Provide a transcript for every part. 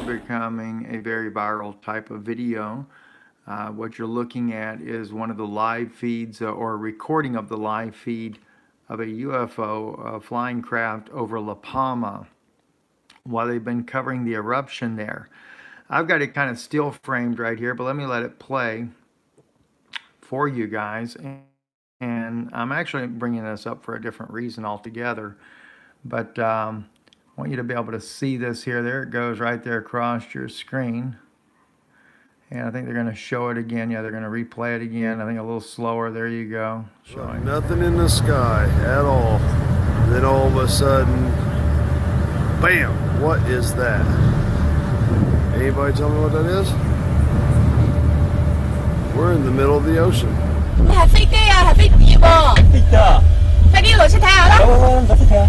becoming a very viral type of video. What you're looking at is one of the live feeds or a recording of the live feed of a UFO flying craft over La Palma while they've been covering the eruption there. I've got it kind of still framed right here, but let me let it play for you guys. And I'm actually bringing this up for a different reason altogether. But I want you to be able to see this here. There it goes right there across your screen. And I think they're going to show it again. Yeah, they're going to replay it again. I think a little slower. There you go. Showing nothing in the sky at all. Then all of a sudden, bam! What is that? Anybody tell me what that is? We're in the middle of the ocean. 係飛機啊，係飛碟喎！飛機啊！飛機落出睇下啦！好，落出睇下。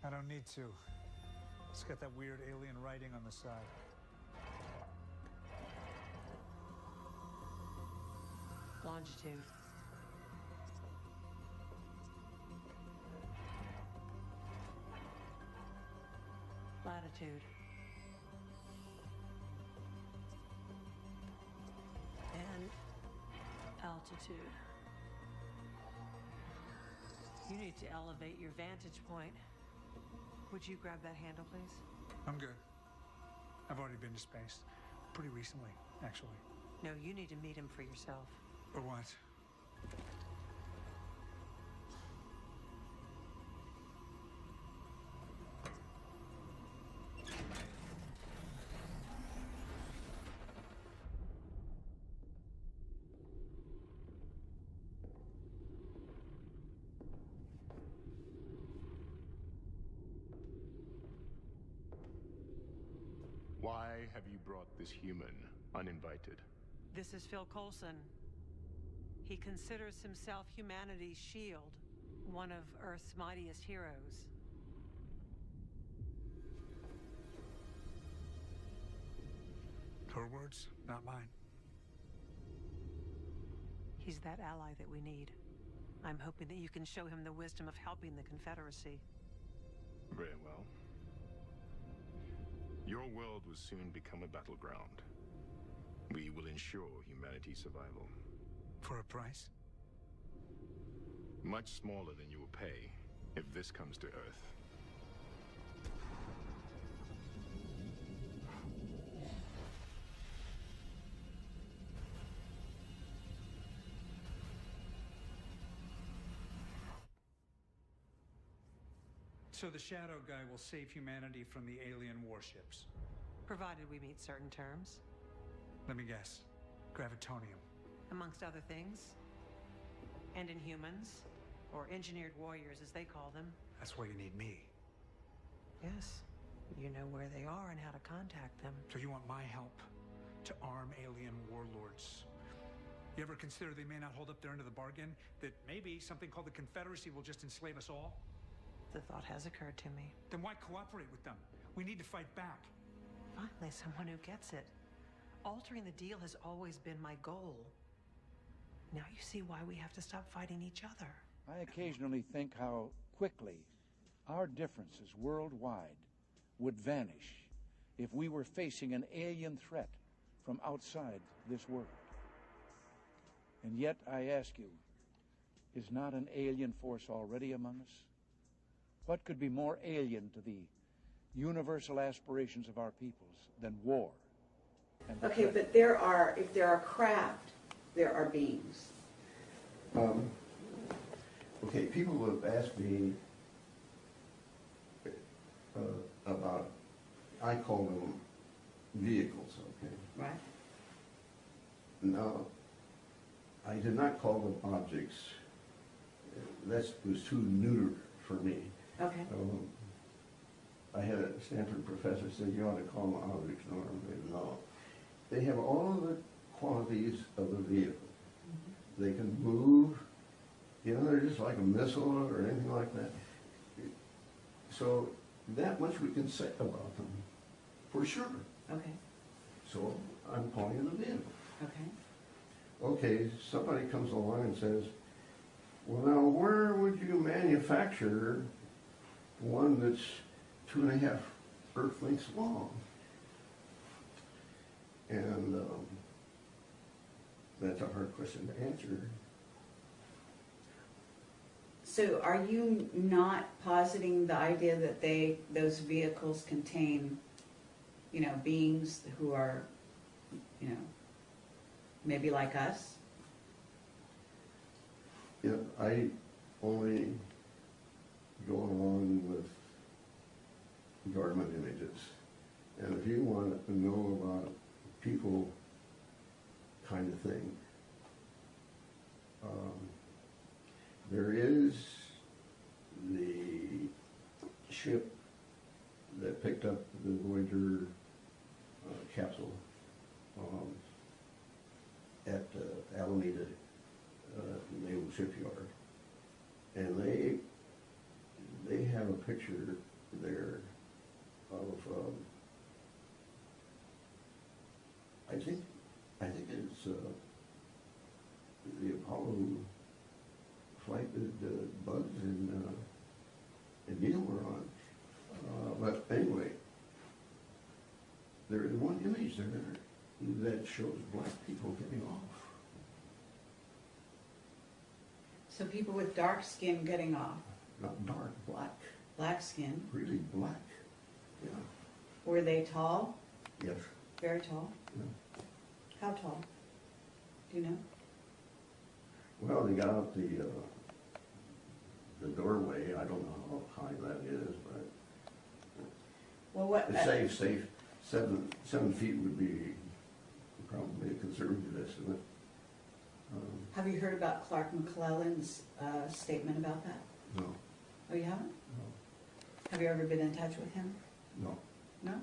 I don't need to. It's got that weird alien writing on the side. Longitude. Latitude. And altitude. You need to elevate your vantage point. Would you grab that handle, please? I'm good. I've already been to space. Pretty recently, actually. No, you need to meet him for yourself. Or what? Why have you brought this human uninvited? This is Phil Coulson. He considers himself humanity's shield, one of Earth's mightiest heroes. Her words, not mine. He's that ally that we need. I'm hoping that you can show him the wisdom of helping the Confederacy. Very well. Your world will soon become a battleground. We will ensure humanity's survival. For a price? Much smaller than you will pay if this comes to Earth. So the Shadow Guy will save humanity from the alien warships? Provided we meet certain terms. Let me guess. Gravitonium. Amongst other things. And Inhumans, or engineered warriors as they call them. That's why you need me. Yes. You know where they are and how to contact them. So you want my help to arm alien warlords? You ever consider they may not hold up their end of the bargain? That maybe something called the Confederacy will just enslave us all? The thought has occurred to me. Then why cooperate with them? We need to fight back. Finally, someone who gets it. Altering the deal has always been my goal. Now you see why we have to stop fighting each other. I occasionally think how quickly our differences worldwide would vanish if we were facing an alien threat from outside this world. And yet, I ask you, is not an alien force already among us? What could be more alien to the universal aspirations of our peoples than war? And okay, but if there are craft, there are beings. Okay, people have asked me about, I call them vehicles, okay? Right. No, I did not call them objects. That was too neuter for me. Okay. I had a Stanford professor say you ought to call them objects. No, they have all of the qualities of a vehicle. They can move. You know, they're just like a missile or anything like that. So that much we can say about them, for sure. Okay. So I'm calling it a vehicle. Okay. Okay, somebody comes along and says, well, now where would you manufacture one that's 2.5 Earth lengths long? And that's a hard question to answer. So are you not positing the idea that those vehicles contain, you know, beings who are, you know, maybe like us? Yeah, I only go along with government images. And if you want to know about people kind of thing, there is the ship that picked up the Voyager capsule at Alameda Naval Shipyard, and they have a picture there of I think it's the Apollo flight that Buzz and Neil were on. But anyway, there is one image there that shows black people getting off. So people with dark skin getting off. Not dark, black. Black skin. Really black. Yeah. Were they tall? Yes. Very tall? Yeah. How tall? Do you know? Well, they got out the doorway. I don't know how high that is, but Well, what? to say 7 feet would be probably a conservative estimate. Have you heard about Clark McClellan's statement about that? No. Oh, you haven't? No. Have you ever been in touch with him? No. No?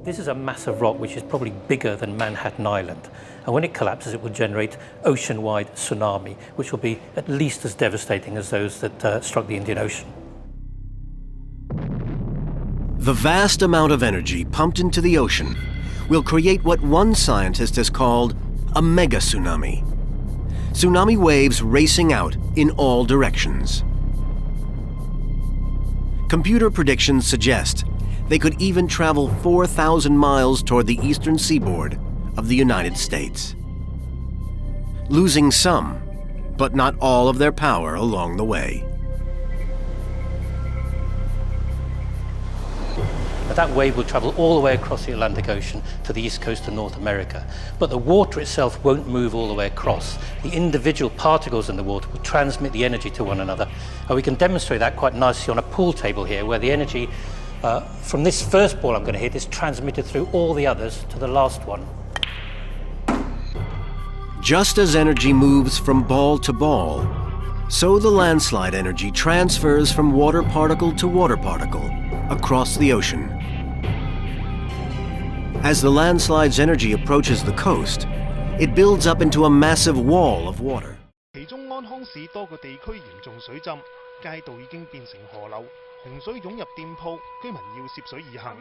This is a massive rock which is probably bigger than Manhattan Island, and when it collapses it will generate ocean-wide tsunami, which will be at least as devastating as those that struck the Indian Ocean. The vast amount of energy pumped into the ocean will create what one scientist has called a mega tsunami. Tsunami waves racing out in all directions. Computer predictions suggest they could even travel 4,000 miles toward the eastern seaboard of the United States, losing some, but not all of their power along the way. that wave will travel all the way across the Atlantic Ocean to the east coast of North America. But the water itself won't move all the way across. The individual particles in the water will transmit the energy to one another. And we can demonstrate that quite nicely on a pool table here, where the energy from this first ball I'm going to hit is transmitted through all the others to the last one. Just as energy moves from ball to ball, so the landslide energy transfers from water particle to water particle across the ocean. As the landslide's energy approaches the coast, it builds up into a massive wall of water. 其中安康市多個地區嚴重水浸，街道已經變成河流，洪水湧入店鋪，居民要涉水而行。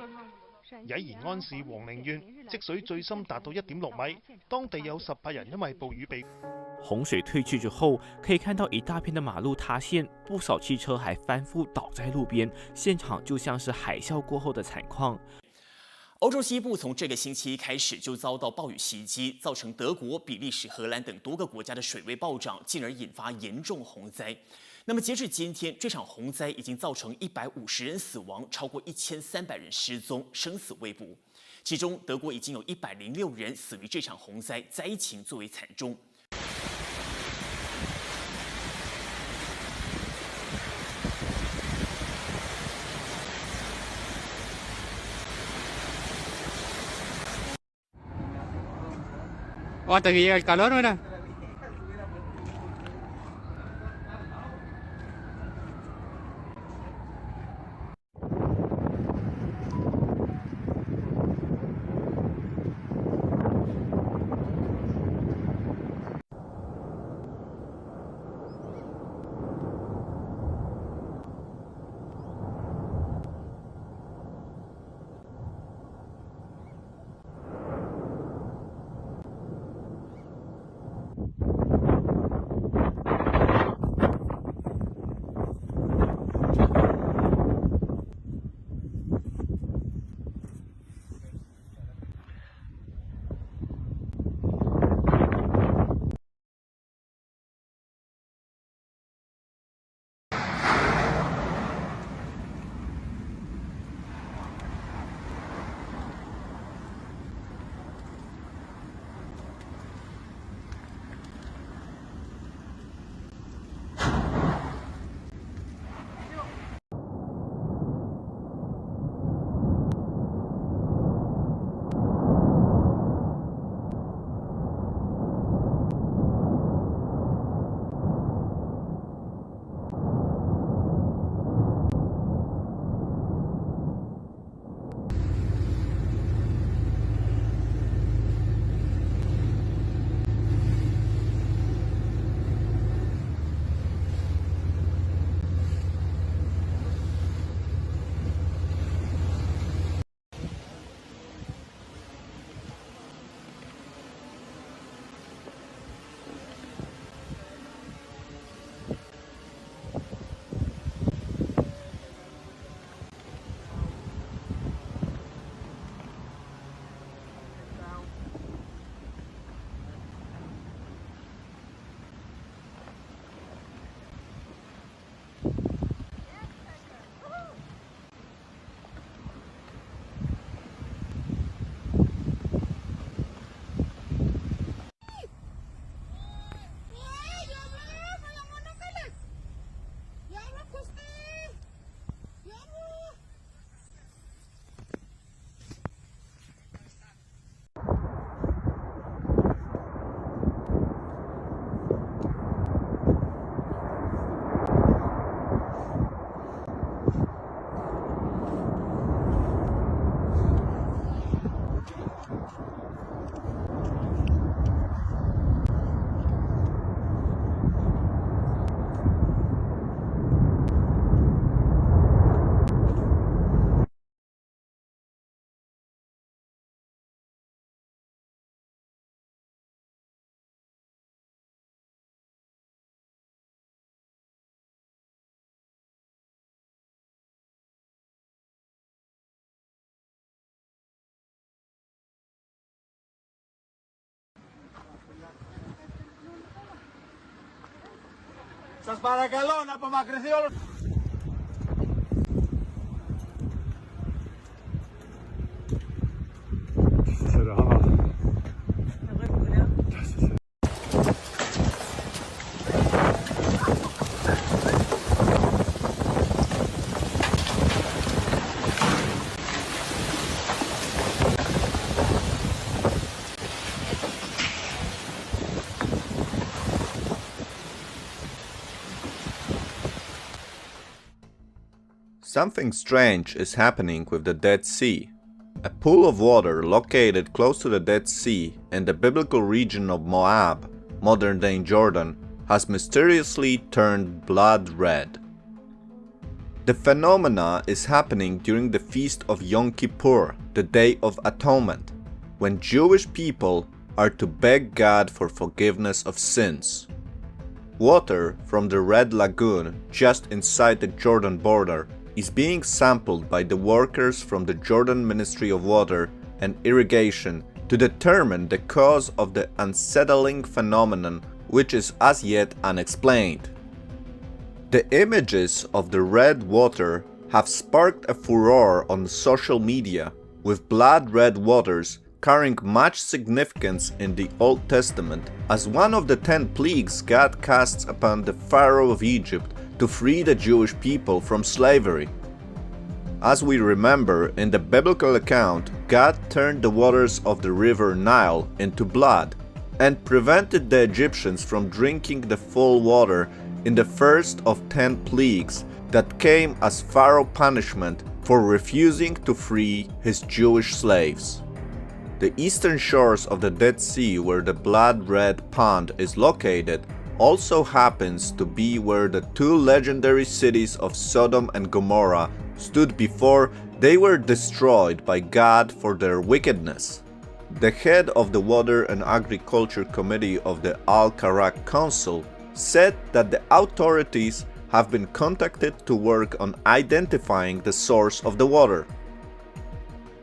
喺延安市黃陵縣，積水最深達到1.6米，當地有18人因為暴雨被。洪水退去之後，可以看到一大片的馬路塌陷，不少汽車還翻覆倒在路邊，現場就像是海嘯過後的慘況。歐洲西部從這個星期一開始就遭到暴雨襲擊，造成德國、比利時、荷蘭等多個國家的水位暴漲，進而引發嚴重洪災。那麼截至今天，這場洪災已經造成150人死亡，超過1300人失蹤，生死未卜。其中，德國已經有106人死於這場洪災，災情最為慘重。Hasta que llega el calor, ¿verdad? Σας παρακαλώ να απομακρυνθεί όλο. Something strange is happening with the Dead Sea. A pool of water located close to the Dead Sea in the biblical region of Moab, modern-day Jordan, has mysteriously turned blood red. The phenomena is happening during the feast of Yom Kippur, the Day of Atonement, when Jewish people are to beg God for forgiveness of sins. Water from the Red Lagoon just inside the Jordan border is being sampled by the workers from the Jordan Ministry of Water and Irrigation to determine the cause of the unsettling phenomenon, which is as yet unexplained. The images of the red water have sparked a furore on social media, with blood red waters carrying much significance in the Old Testament as one of the 10 plagues God casts upon the Pharaoh of Egypt to free the Jewish people from slavery. As we remember, in the biblical account, God turned the waters of the river Nile into blood and prevented the Egyptians from drinking the full water in the first of 10 plagues that came as Pharaoh punishment for refusing to free his Jewish slaves. The eastern shores of the Dead Sea, where the blood red pond is located, also happens to be where the two legendary cities of Sodom and Gomorrah stood before they were destroyed by God for their wickedness. The head of the Water and Agriculture Committee of the Al-Karak Council said that the authorities have been contacted to work on identifying the source of the water.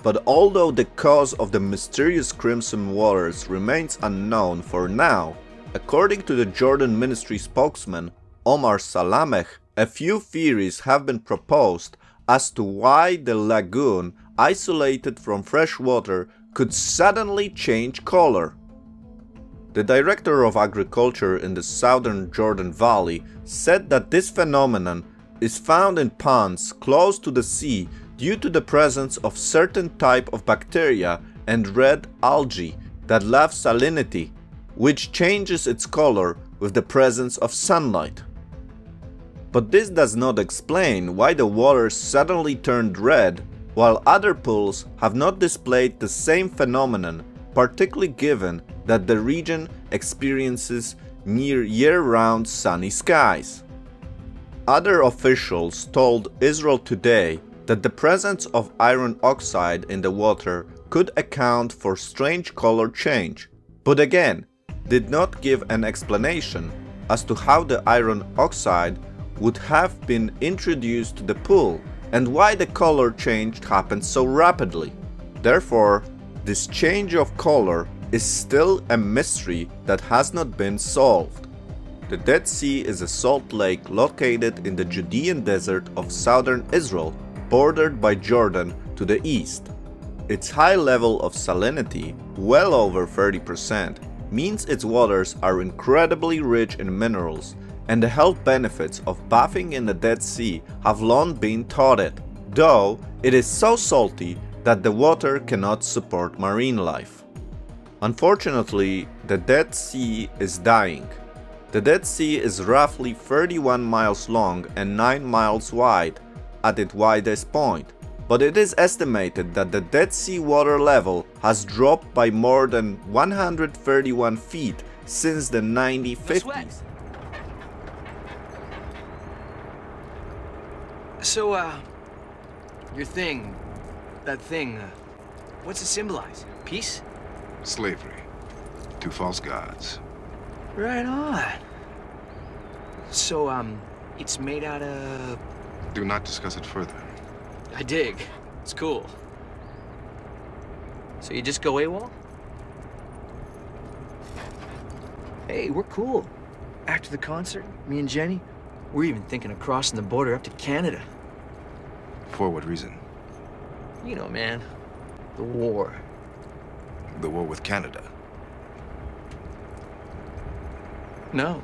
But although the cause of the mysterious crimson waters remains unknown for now, according to the Jordan Ministry spokesman Omar Salameh, a few theories have been proposed as to why the lagoon, isolated from fresh water, could suddenly change color. The director of agriculture in the southern Jordan Valley said that this phenomenon is found in ponds close to the sea due to the presence of certain type of bacteria and red algae that love salinity, which changes its color with the presence of sunlight. But this does not explain why the water suddenly turned red, while other pools have not displayed the same phenomenon, particularly given that the region experiences near year-round sunny skies. Other officials told Israel Today that the presence of iron oxide in the water could account for strange color change, but again, did not give an explanation as to how the iron oxide would have been introduced to the pool and why the color change happened so rapidly. Therefore, this change of color is still a mystery that has not been solved. The Dead Sea is a salt lake located in the Judean desert of southern Israel, bordered by Jordan to the east. Its high level of salinity, well over 30%, means its waters are incredibly rich in minerals, and the health benefits of bathing in the Dead Sea have long been touted, though it is so salty that the water cannot support marine life. Unfortunately, the Dead Sea is dying. The Dead Sea is roughly 31 miles long and 9 miles wide at its widest point, but it is estimated that the Dead Sea water level has dropped by more than 131 feet since the 1950s. So, your thing, that thing, what's it symbolize? Peace? Slavery to false gods. Right on. So, it's made out of... Do not discuss it further. I dig. It's cool. So you just go AWOL? Hey, we're cool. After the concert, me and Jenny, we're even thinking of crossing the border up to Canada. For what reason? You know, man. The war. The war with Canada? No.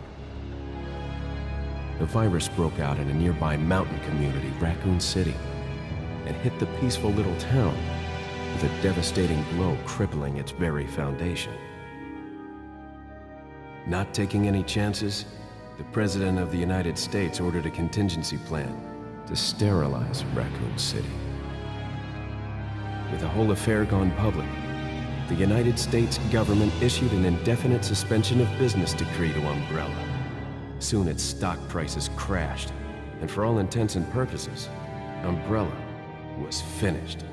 The virus broke out in a nearby mountain community, Raccoon City, and hit the peaceful little town with a devastating blow crippling its very foundation. Not taking any chances, the President of the United States ordered a contingency plan to sterilize Raccoon City. With the whole affair gone public, the United States government issued an indefinite suspension of business decree to Umbrella. Soon its stock prices crashed, and for all intents and purposes, Umbrella was finished.